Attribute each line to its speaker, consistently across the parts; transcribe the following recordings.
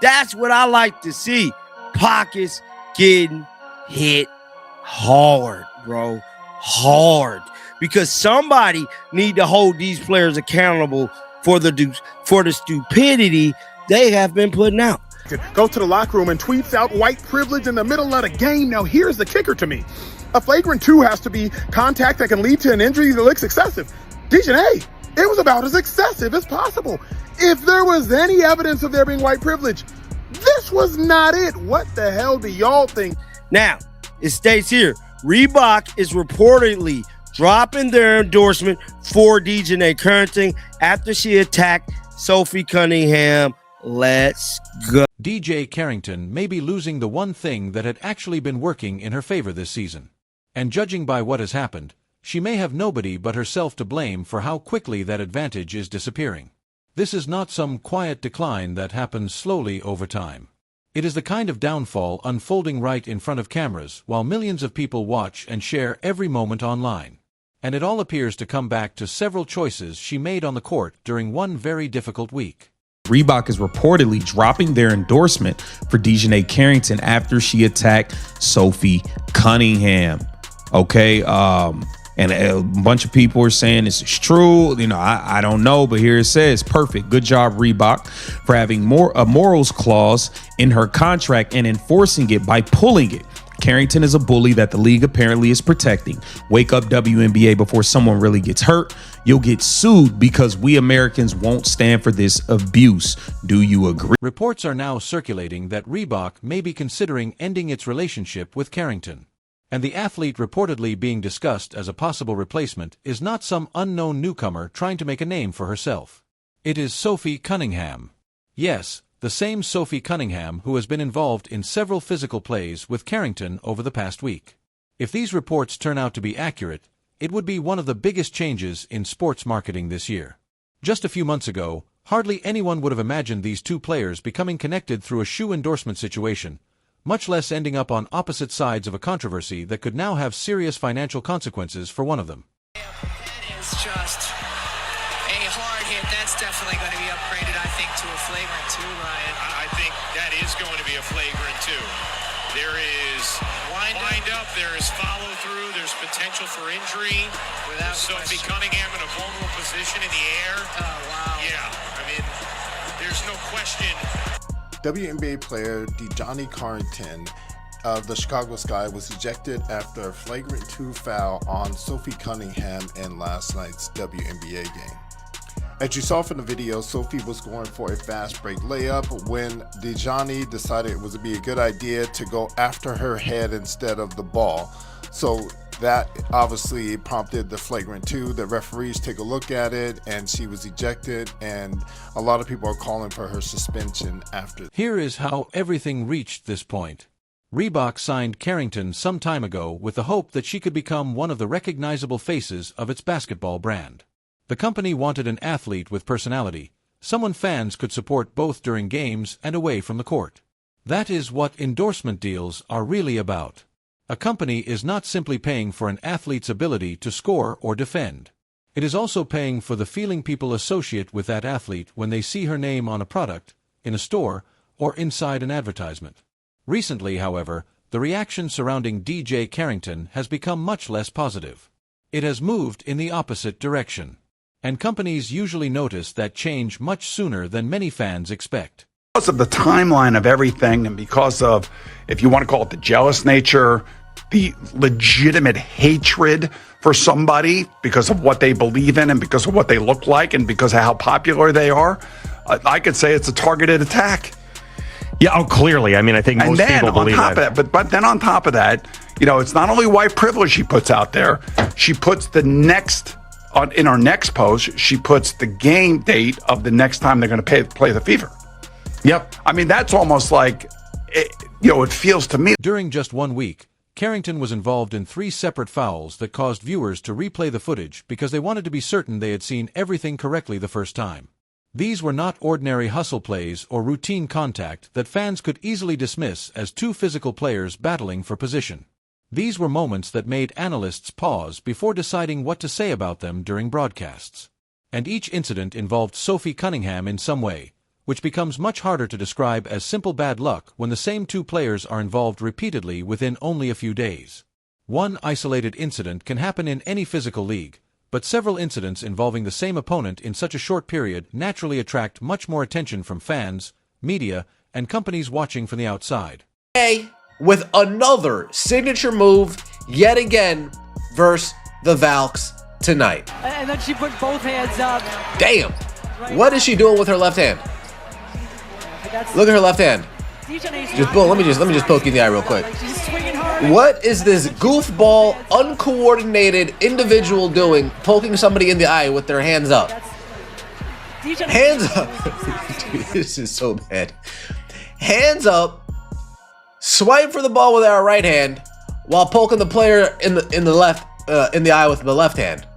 Speaker 1: That's what I like to see. Pockets getting hit hard, bro. Hard. Because somebody need to hold these players accountable for the stupidity they have been putting out.
Speaker 2: Goes to the locker room and tweets out white privilege in the middle of the game. Now, here's the kicker to me. A flagrant 2 has to be contact that can lead to an injury that looks excessive. Djonai, it was about as excessive as possible. If there was any evidence of there being white privilege, this was not it. What the hell do y'all think?
Speaker 1: Now, it states here, Reebok is reportedly dropping their endorsement for Djonai Carrington after she attacked Sophie Cunningham. Let's go.
Speaker 3: Djonai Carrington may be losing the one thing that had actually been working in her favor this season. And judging by what has happened, she may have nobody but herself to blame for how quickly that advantage is disappearing. This is not some quiet decline that happens slowly over time. It is the kind of downfall unfolding right in front of cameras while millions of people watch and share every moment online. And it all appears to come back to several choices she made on the court during one very difficult week.
Speaker 4: Reebok is reportedly dropping their endorsement for Djonai Carrington after she attacked Sophie Cunningham. Okay, and a bunch of people are saying this is true. You know, I don't know, but here it says, perfect. Good job, Reebok, for having a morals clause in her contract and enforcing it by pulling it. Carrington is a bully that the league apparently is protecting. Wake up, WNBA, before someone really gets hurt. You'll get sued because we Americans won't stand for this abuse. Do you agree?
Speaker 3: Reports are now circulating that Reebok may be considering ending its relationship with Carrington. And the athlete reportedly being discussed as a possible replacement is not some unknown newcomer trying to make a name for herself. It is Sophie Cunningham. Yes, the same Sophie Cunningham who has been involved in several physical plays with Carrington over the past week. If these reports turn out to be accurate, it would be one of the biggest changes in sports marketing this year. Just a few months ago, hardly anyone would have imagined these two players becoming connected through a shoe endorsement situation, much less ending up on opposite sides of a controversy that could now have serious financial consequences for one of them.
Speaker 5: That is just a hard hit. That's definitely going to be upgraded, I think, to a flagrant 2, Ryan.
Speaker 6: I think that is going to be a flagrant 2. There is wind up, there is follow through, there's potential for injury.
Speaker 5: Without
Speaker 6: Sophie
Speaker 5: question.
Speaker 6: Cunningham in a vulnerable position in the air.
Speaker 5: Oh, wow.
Speaker 6: Yeah, I mean, there's no question.
Speaker 2: WNBA player Djonai Carrington of the Chicago Sky was ejected after a flagrant 2 foul on Sophie Cunningham in last night's WNBA game. As you saw from the video, Sophie was going for a fast break layup when Djonai decided it would be a good idea to go after her head instead of the ball. So that obviously prompted the flagrant 2. The referees take a look at it and she was ejected, and a lot of people are calling for her suspension after.
Speaker 3: Here is how everything reached this point. Reebok signed Carrington some time ago with the hope that she could become one of the recognizable faces of its basketball brand. The company wanted an athlete with personality, someone fans could support both during games and away from the court. That is what endorsement deals are really about. A company is not simply paying for an athlete's ability to score or defend. It is also paying for the feeling people associate with that athlete when they see her name on a product, in a store, or inside an advertisement. Recently, however, the reaction surrounding Djonai Carrington has become much less positive. It has moved in the opposite direction. And companies usually notice that change much sooner than many fans expect.
Speaker 7: Because of the timeline of everything, and because of, if you want to call it the jealous nature, the legitimate hatred for somebody because of what they believe in and because of what they look like and because of how popular they are, I could say it's a targeted attack.
Speaker 8: Yeah, oh, clearly. I mean, I think most people believe that.
Speaker 7: But then on top of that, you know, it's not only white privilege she puts out there, she puts the next, in our next post, she puts the game date of the next time they're going to play the Fever.
Speaker 8: Yep.
Speaker 7: I mean, that's almost like, it feels to me.
Speaker 3: During just 1 week, Carrington was involved in 3 separate fouls that caused viewers to replay the footage because they wanted to be certain they had seen everything correctly the first time. These were not ordinary hustle plays or routine contact that fans could easily dismiss as 2 physical players battling for position. These were moments that made analysts pause before deciding what to say about them during broadcasts. And each incident involved Sophie Cunningham in some way, which becomes much harder to describe as simple bad luck when the same two players are involved repeatedly within only a few days. One isolated incident can happen in any physical league, but several incidents involving the same opponent in such a short period naturally attract much more attention from fans, media, and companies watching from the outside.
Speaker 9: With another signature move, yet again, versus the Valks tonight.
Speaker 10: And then she put both hands up.
Speaker 9: Damn! What is she doing with her left hand? Look at her left hand. Just boom. Let me just poke you in the eye real quick. What is this goofball, uncoordinated individual doing, poking somebody in the eye with their hands up? Hands up. Dude, this is so bad. Hands up. Swipe for the ball with our right hand while poking the player in the eye with the left hand.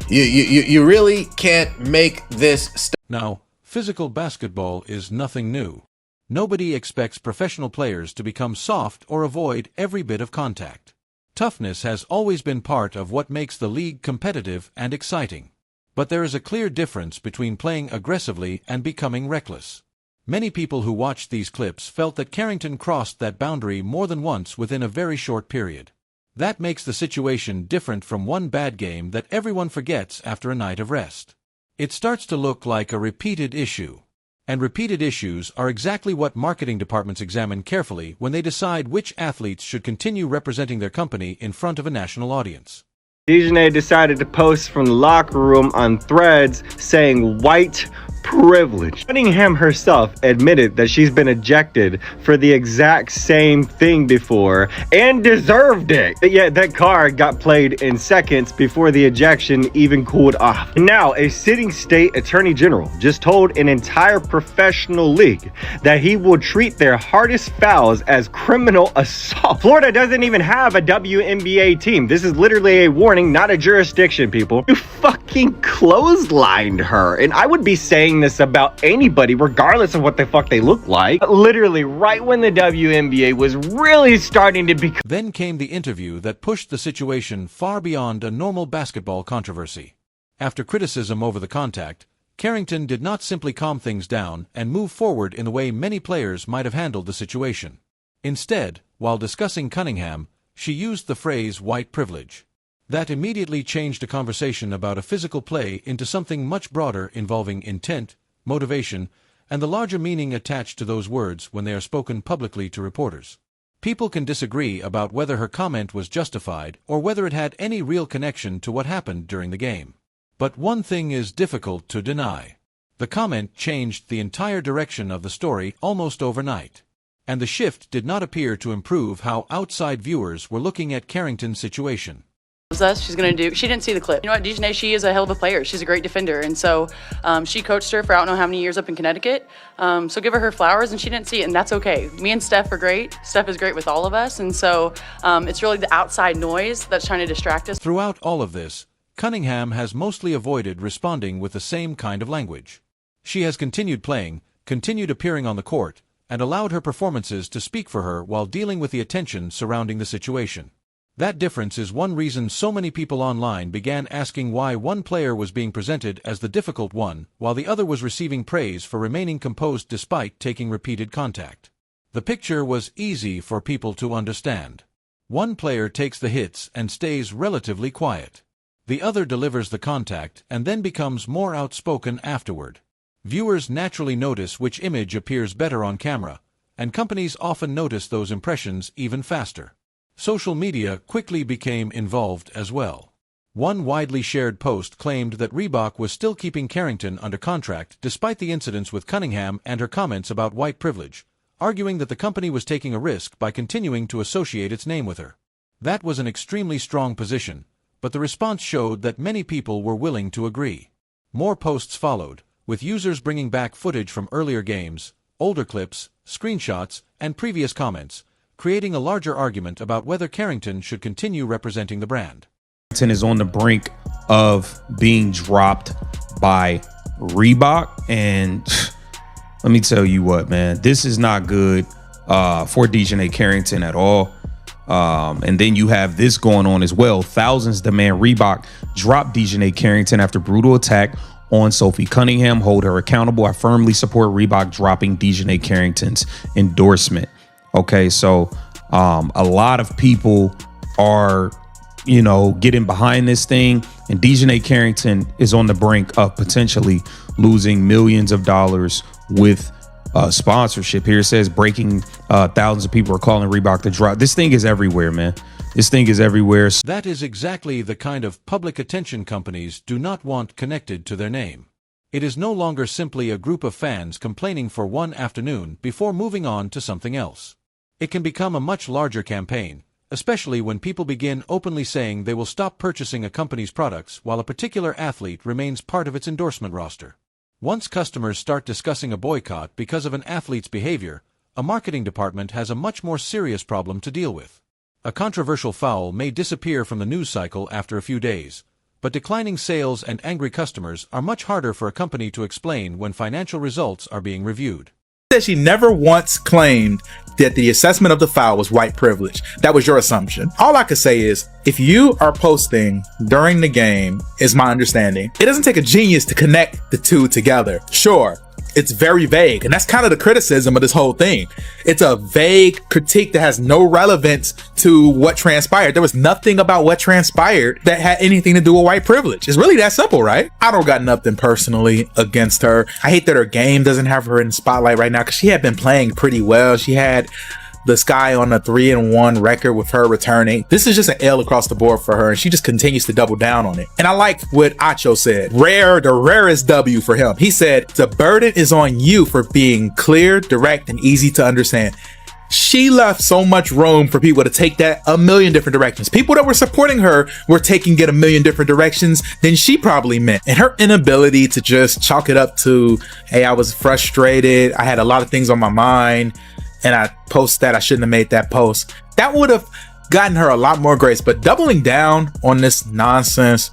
Speaker 9: You really can't make this.
Speaker 3: Now, physical basketball is nothing new. Nobody expects professional players to become soft or avoid every bit of contact. Toughness has always been part of what makes the league competitive and exciting. But there is a clear difference between playing aggressively and becoming reckless. Many people who watched these clips felt that Carrington crossed that boundary more than once within a very short period. That makes the situation different from one bad game that everyone forgets after a night of rest. It starts to look like a repeated issue. And repeated issues are exactly what marketing departments examine carefully when they decide which athletes should continue representing their company in front of a national audience.
Speaker 11: Djonai decided to post from the locker room on Threads saying white privilege. Cunningham herself admitted that she's been ejected for the exact same thing before and deserved it. Yet that card got played in seconds before the ejection even cooled off. Now, a sitting state attorney general just told an entire professional league that he will treat their hardest fouls as criminal assault. Florida doesn't even have a WNBA team. This is literally a warning, not a jurisdiction, people. You fucking clotheslined her. And I would be saying this about anybody, regardless of what the fuck they look like. Literally, right when the WNBA was really starting to become.
Speaker 3: Then came the interview that pushed the situation far beyond a normal basketball controversy. After criticism over the contact, Carrington did not simply calm things down and move forward in the way many players might have handled the situation. Instead, while discussing Cunningham, she used the phrase white privilege. That immediately changed a conversation about a physical play into something much broader involving intent, motivation, and the larger meaning attached to those words when they are spoken publicly to reporters. People can disagree about whether her comment was justified or whether it had any real connection to what happened during the game. But one thing is difficult to deny. The comment changed the entire direction of the story almost overnight. And the shift did not appear to improve how outside viewers were looking at Carrington's situation.
Speaker 12: She didn't see the clip. You know what, Djonai, she is a hell of a player. She's a great defender. And so she coached her for I don't know how many years up in Connecticut. So give her flowers, and she didn't see it, and that's okay. Me and Steph are great. Steph is great with all of us. And so it's really the outside noise that's trying to distract us.
Speaker 3: Throughout all of this, Cunningham has mostly avoided responding with the same kind of language. She has continued playing, continued appearing on the court, and allowed her performances to speak for her while dealing with the attention surrounding the situation. That difference is one reason so many people online began asking why one player was being presented as the difficult one, while the other was receiving praise for remaining composed despite taking repeated contact. The picture was easy for people to understand. One player takes the hits and stays relatively quiet. The other delivers the contact and then becomes more outspoken afterward. Viewers naturally notice which image appears better on camera, and companies often notice those impressions even faster. Social media quickly became involved as well. One widely shared post claimed that Reebok was still keeping Carrington under contract despite the incidents with Cunningham and her comments about white privilege, arguing that the company was taking a risk by continuing to associate its name with her. That was an extremely strong position, but the response showed that many people were willing to agree. More posts followed, with users bringing back footage from earlier games, older clips, screenshots, and previous comments, creating a larger argument about whether Carrington should continue representing the brand.
Speaker 4: Carrington is on the brink of being dropped by Reebok, and let me tell you what, man, this is not good for Djonai Carrington at all. And then you have this going on as well. Thousands demand Reebok drop Djonai Carrington after brutal attack on Sophie Cunningham, hold her accountable. I firmly support Reebok dropping Djonai Carrington's endorsement. Okay, so a lot of people are, getting behind this thing, and Djonai Carrington is on the brink of potentially losing millions of dollars with sponsorship. Here it says breaking thousands of people are calling Reebok to drop. This thing is everywhere, man. This thing is everywhere.
Speaker 3: That is exactly the kind of public attention companies do not want connected to their name. It is no longer simply a group of fans complaining for one afternoon before moving on to something else. It can become a much larger campaign, especially when people begin openly saying they will stop purchasing a company's products while a particular athlete remains part of its endorsement roster. Once customers start discussing a boycott because of an athlete's behavior, a marketing department has a much more serious problem to deal with. A controversial foul may disappear from the news cycle after a few days, but declining sales and angry customers are much harder for a company to explain when financial results are being reviewed.
Speaker 13: That she never once claimed that the assessment of the foul was white privilege. That was your assumption. All I could say is, if you are posting during the game, is my understanding, it doesn't take a genius to connect the two together. Sure, it's very vague, and that's kind of the criticism of this whole thing. It's a vague critique that has no relevance to what transpired. There was nothing about what transpired that had anything to do with white privilege. It's really that simple, right? I don't got nothing personally against her. I hate that her game doesn't have her in the spotlight right now, because she had been playing pretty well. She had the Sky on a 3-1 record with her returning. This is just an L across the board for her, and she just continues to double down on it. And I like what Acho said. The rarest W for him. He said, the burden is on you for being clear, direct, and easy to understand. She left so much room for people to take that a million different directions. People that were supporting her were taking it a million different directions than she probably meant. And her inability to just chalk it up to, hey, I was frustrated, I had a lot of things on my mind, and I post that, I shouldn't have made that post. That would have gotten her a lot more grace. But doubling down on this nonsense,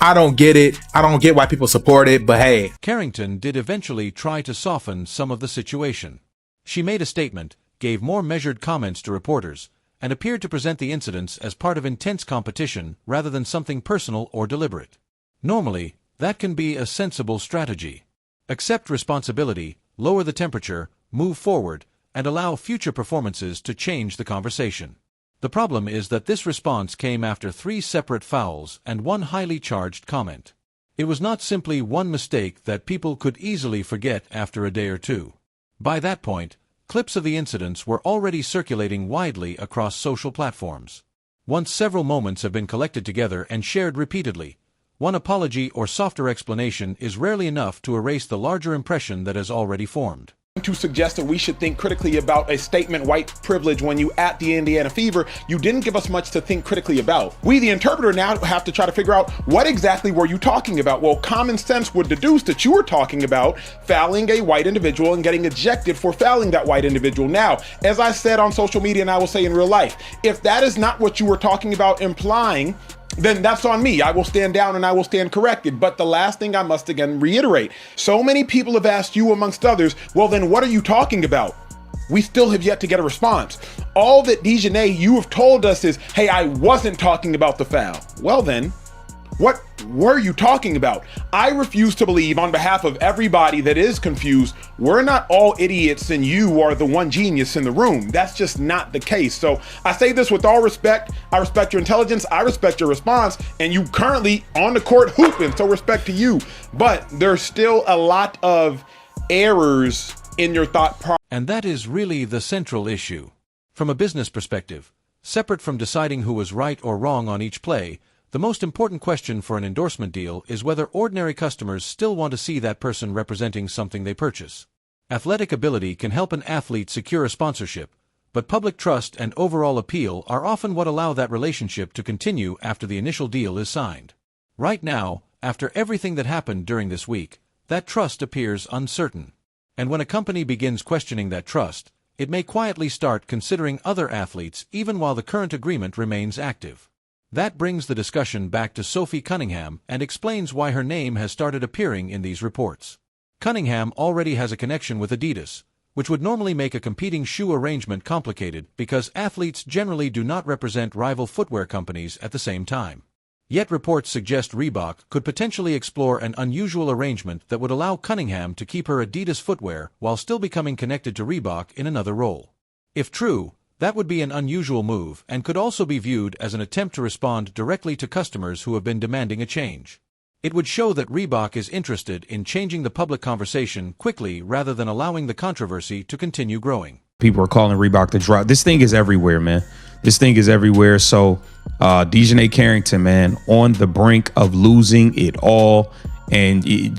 Speaker 13: I don't get it. I don't get why people support it, but hey.
Speaker 3: Carrington did eventually try to soften some of the situation. She made a statement, gave more measured comments to reporters, and appeared to present the incidents as part of intense competition rather than something personal or deliberate. Normally, that can be a sensible strategy. Accept responsibility, lower the temperature, move forward, and allow future performances to change the conversation. The problem is that this response came after 3 separate fouls and 1 highly charged comment. It was not simply one mistake that people could easily forget after a day or two. By that point, clips of the incidents were already circulating widely across social platforms. Once several moments have been collected together and shared repeatedly, one apology or softer explanation is rarely enough to erase the larger impression that has already formed.
Speaker 14: To suggest that we should think critically about a statement white privilege when you at the Indiana Fever, you didn't give us much to think critically about. We, the interpreter, now have to try to figure out what exactly were you talking about. Well, common sense would deduce that you were talking about fouling a white individual and getting ejected for fouling that white individual. Now, as I said on social media, and I will say in real life, if that is not what you were talking about implying, then that's on me. I will stand down and I will stand corrected. But the last thing I must again reiterate, so many people have asked you amongst others, well then what are you talking about? We still have yet to get a response. All that Djonai, you have told us is, hey, I wasn't talking about the foul. Well then, what were you talking about? I refuse to believe, on behalf of everybody that is confused, we're not all idiots and you are the one genius in the room. That's just not the case. So I say this with all respect. I respect your intelligence. I respect your response. And you currently on the court hooping, so respect to you. But there's still a lot of errors in your thought process.
Speaker 3: And that is really the central issue. From a business perspective, separate from deciding who was right or wrong on each play, the most important question for an endorsement deal is whether ordinary customers still want to see that person representing something they purchase. Athletic ability can help an athlete secure a sponsorship, but public trust and overall appeal are often what allow that relationship to continue after the initial deal is signed. Right now, after everything that happened during this week, that trust appears uncertain. And when a company begins questioning that trust, it may quietly start considering other athletes even while the current agreement remains active. That brings the discussion back to Sophie Cunningham and explains why her name has started appearing in these reports. Cunningham already has a connection with Adidas, which would normally make a competing shoe arrangement complicated because athletes generally do not represent rival footwear companies at the same time. Yet reports suggest Reebok could potentially explore an unusual arrangement that would allow Cunningham to keep her Adidas footwear while still becoming connected to Reebok in another role. If true, that would be an unusual move and could also be viewed as an attempt to respond directly to customers who have been demanding a change. It would show that Reebok is interested in changing the public conversation quickly rather than allowing the controversy to continue growing.
Speaker 4: People are calling Reebok to drop. This thing is everywhere, man. This thing is everywhere. So Djonai Carrington, man, on the brink of losing it all. And you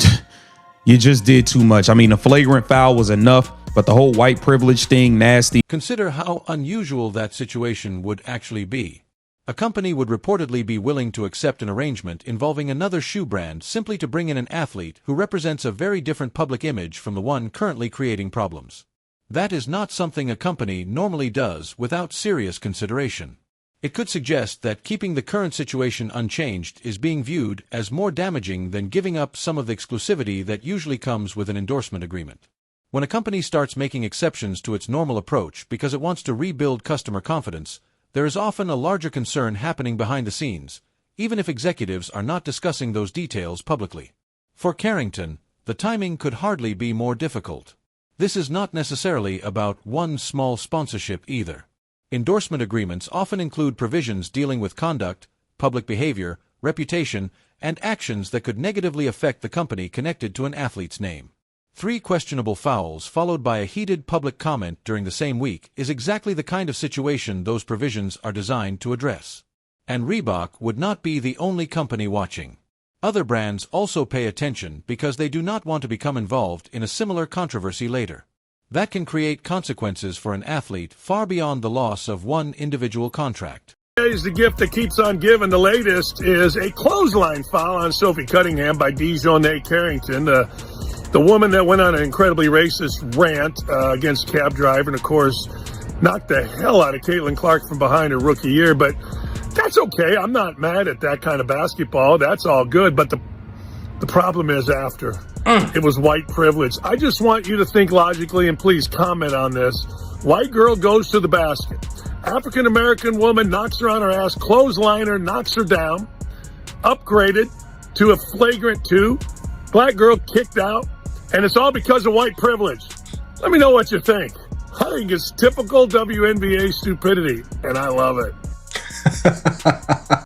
Speaker 4: just did too much. I mean, a flagrant foul was enough, but the whole white privilege thing, nasty.
Speaker 3: Consider how unusual that situation would actually be. A company would reportedly be willing to accept an arrangement involving another shoe brand simply to bring in an athlete who represents a very different public image from the one currently creating problems. That is not something a company normally does without serious consideration. It could suggest that keeping the current situation unchanged is being viewed as more damaging than giving up some of the exclusivity that usually comes with an endorsement agreement. When a company starts making exceptions to its normal approach because it wants to rebuild customer confidence, there is often a larger concern happening behind the scenes, even if executives are not discussing those details publicly. For Carrington, the timing could hardly be more difficult. This is not necessarily about one small sponsorship either. Endorsement agreements often include provisions dealing with conduct, public behavior, reputation, and actions that could negatively affect the company connected to an athlete's name. 3 questionable fouls followed by a heated public comment during the same week is exactly the kind of situation those provisions are designed to address. And Reebok would not be the only company watching. Other brands also pay attention because they do not want to become involved in a similar controversy later. That can create consequences for an athlete far beyond the loss of one individual contract.
Speaker 15: Is the gift that keeps on giving. The latest is a clothesline foul on Sophie Cunningham by Djonai Carrington, the woman that went on an incredibly racist rant against cab driver and, of course, knocked the hell out of Caitlin Clark from behind her rookie year. But that's okay. I'm not mad at that kind of basketball. That's all good. But the problem is after. It was white privilege. I just want you to think logically and please comment on this. White girl goes to the basket. African-American woman knocks her on her ass, clothesliner, knocks her down, upgraded to a flagrant 2. Black girl kicked out, and it's all because of white privilege. Let me know what you think. I think it's typical WNBA stupidity, and I love it.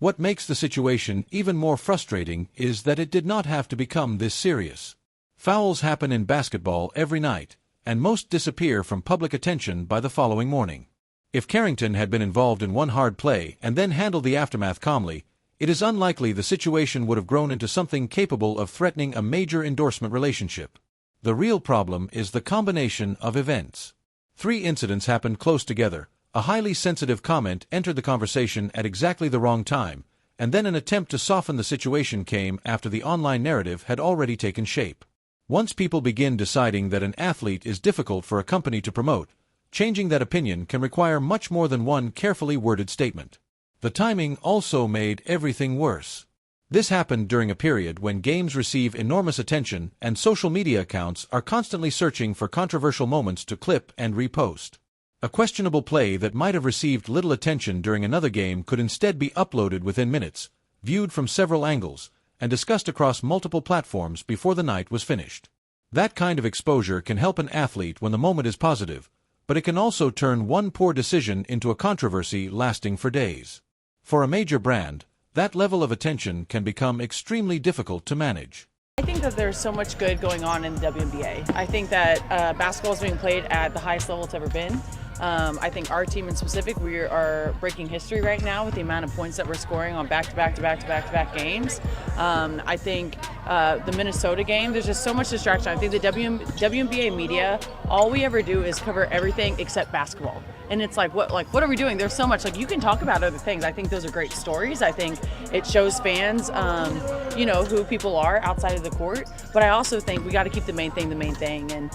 Speaker 3: What makes the situation even more frustrating is that it did not have to become this serious. Fouls happen in basketball every night, and most disappear from public attention by the following morning. If Carrington had been involved in one hard play and then handled the aftermath calmly, it is unlikely the situation would have grown into something capable of threatening a major endorsement relationship. The real problem is the combination of events. 3 incidents happened close together. A highly sensitive comment entered the conversation at exactly the wrong time, and then an attempt to soften the situation came after the online narrative had already taken shape. Once people begin deciding that an athlete is difficult for a company to promote, changing that opinion can require much more than one carefully worded statement. The timing also made everything worse. This happened during a period when games receive enormous attention and social media accounts are constantly searching for controversial moments to clip and repost. A questionable play that might have received little attention during another game could instead be uploaded within minutes, viewed from several angles, and discussed across multiple platforms before the night was finished. That kind of exposure can help an athlete when the moment is positive, but it can also turn one poor decision into a controversy lasting for days. For a major brand, that level of attention can become extremely difficult to manage.
Speaker 12: I think that there's so much good going on in the WNBA. I think that basketball is being played at the highest level it's ever been. I think our team in specific, we are breaking history right now with the amount of points that we're scoring on back-to-back games. I think the Minnesota game, there's just so much distraction. I think the WNBA media, all we ever do is cover everything except basketball. And it's like what are we doing? There's so much, you can talk about other things. I think those are great stories. I think it shows fans, who people are outside of the court. But I also think we got to keep the main thing. And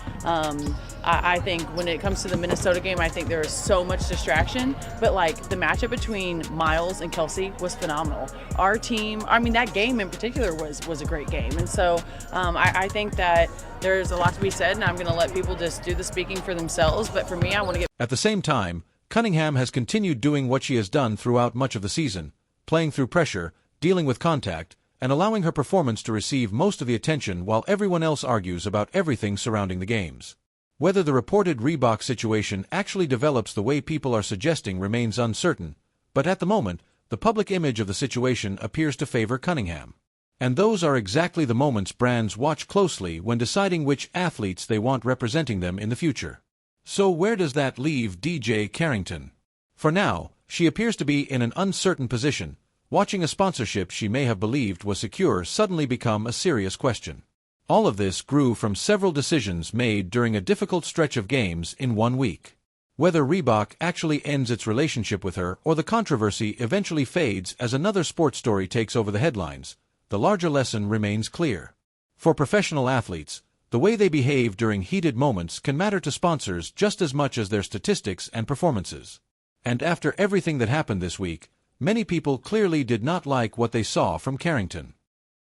Speaker 12: I think when it comes to the Minnesota game, I think there is so much distraction. But the matchup between Miles and Kelsey was phenomenal. Our team, that game in particular was a great game. And so I think that there's a lot to be said, and I'm going to let people just do the speaking for themselves. But for me, I want to get...
Speaker 3: At the same time, Cunningham has continued doing what she has done throughout much of the season, playing through pressure, dealing with contact, and allowing her performance to receive most of the attention while everyone else argues about everything surrounding the games. Whether the reported Reebok situation actually develops the way people are suggesting remains uncertain, but at the moment, the public image of the situation appears to favor Cunningham. And those are exactly the moments brands watch closely when deciding which athletes they want representing them in the future. So where does that leave Djonai Carrington? For now, she appears to be in an uncertain position, watching a sponsorship she may have believed was secure suddenly become a serious question. All of this grew from several decisions made during a difficult stretch of games in 1 week. Whether Reebok actually ends its relationship with her or the controversy eventually fades as another sports story takes over the headlines, the larger lesson remains clear. For professional athletes, the way they behave during heated moments can matter to sponsors just as much as their statistics and performances. And after everything that happened this week, many people clearly did not like what they saw from Carrington.